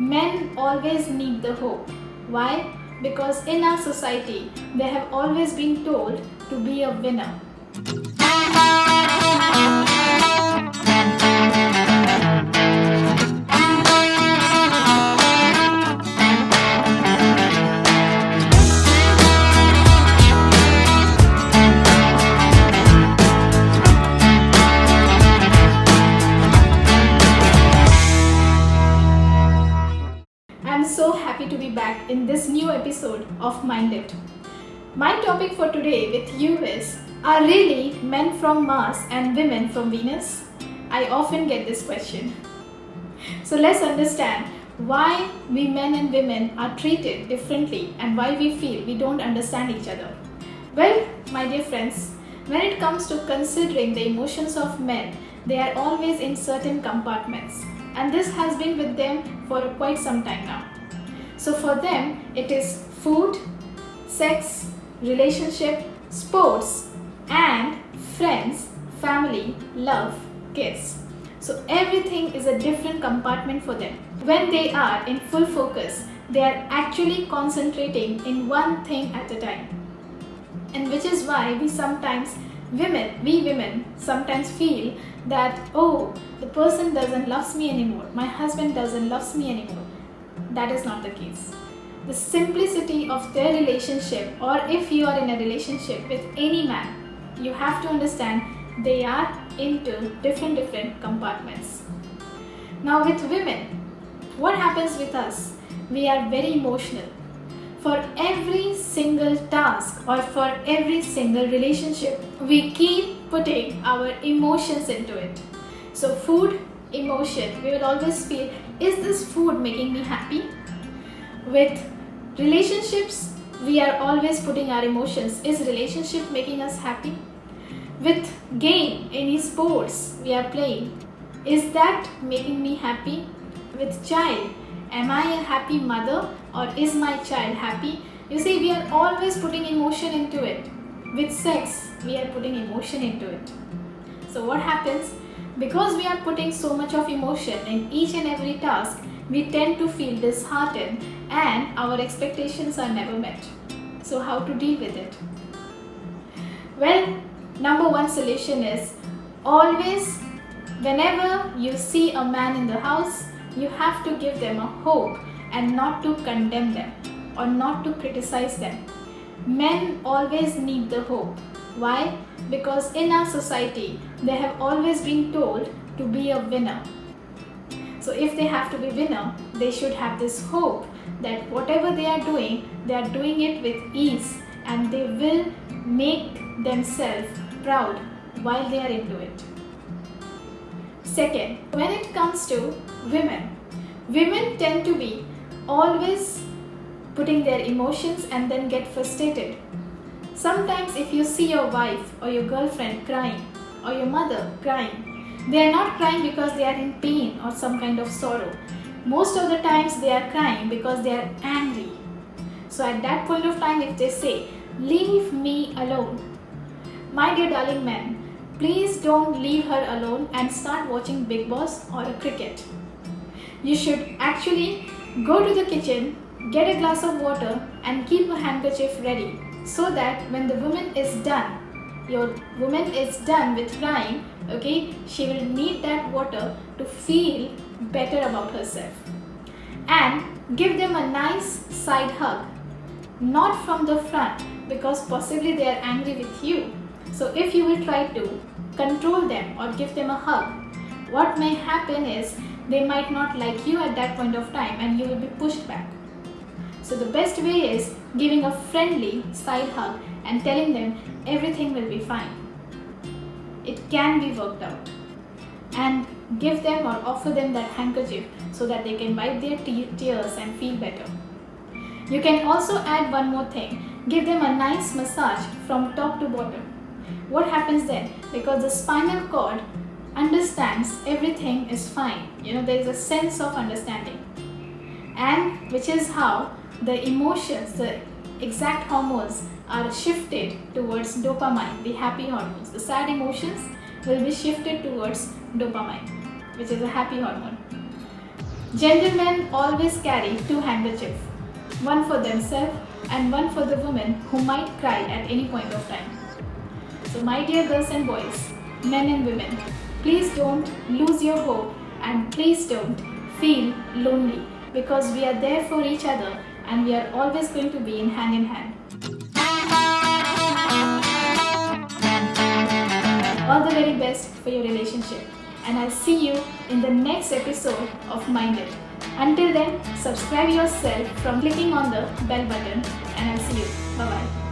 Men always need the hope. Why? Because in our society, they have always been told to be a winner. I'm so happy to be back in this new episode of Mind It. My topic for today with you is, are really men from Mars and women from Venus? I often get this question. So let's understand why we men and women are treated differently and why we feel we don't understand each other. Well, my dear friends, when it comes to considering the emotions of men, they are always in certain compartments, and this has been with them for quite some time now. So for them, it is food, sex, relationship, sports, and friends, family, love, kids. So everything is a different compartment for them. When they are in full focus, they are actually concentrating in one thing at a time. And which is why we women sometimes feel that, oh, the person doesn't love me anymore, my husband doesn't love me anymore. That is not the case. The simplicity of their relationship, or if you are in a relationship with any man, you have to understand they are into different compartments. Now with women, what happens with us? We are very emotional. For every single task or for every single relationship, we keep putting our emotions into it. So food, emotion, we will always feel, is this food making me happy? With relationships, we are always putting our emotions. Is relationship making us happy? With game, any sports we are playing, is that making me happy? With child, am I a happy mother or is my child happy? You see, we are always putting emotion into it. With sex, we are putting emotion into it. So what happens? Because we are putting so much of emotion in each and every task, we tend to feel disheartened and our expectations are never met. So how to deal with it? Well, number one solution is, always whenever you see a man in the house, you have to give them a hope and not to condemn them or not to criticize them. Men always need the hope. Why? Because in our society, they have always been told to be a winner. So if they have to be winner, they should have this hope that whatever they are doing it with ease and they will make themselves proud while they are into it. Second, when it comes to women tend to be always putting their emotions and then get frustrated. Sometimes if you see your wife or your girlfriend crying or your mother crying, they are not crying because they are in pain or some kind of sorrow. Most of the times they are crying because they are angry. So at that point of time, if they say, leave me alone, my dear darling men, please don't leave her alone and start watching Bigg Boss or a cricket. You should actually go to the kitchen, get a glass of water and keep a handkerchief ready, so that when the woman is done, your woman is done with crying, okay, she will need that water to feel better about herself. And give them a nice side hug, not from the front, because possibly they are angry with you. So if you will try to control them or give them a hug, what may happen is they might not like you at that point of time and you will be pushed back. So the best way is giving a friendly side hug and telling them everything will be fine. It can be worked out. And give them or offer them that handkerchief so that they can wipe their tears and feel better. You can also add one more thing. Give them a nice massage from top to bottom. What happens then? Because the spinal cord understands everything is fine. There is a sense of understanding. And which is how the emotions, the exact hormones are shifted towards dopamine, the happy hormones. The sad emotions will be shifted towards dopamine, which is a happy hormone. Gentlemen always carry two handkerchiefs, one for themselves and one for the woman who might cry at any point of time. So my dear girls and boys, men and women, please don't lose your hope and please don't feel lonely, because we are there for each other and we are always going to be in hand. All the very best for your relationship, and I'll see you in the next episode of Mind It. Until then, subscribe yourself from clicking on the bell button, and I'll see you. Bye bye.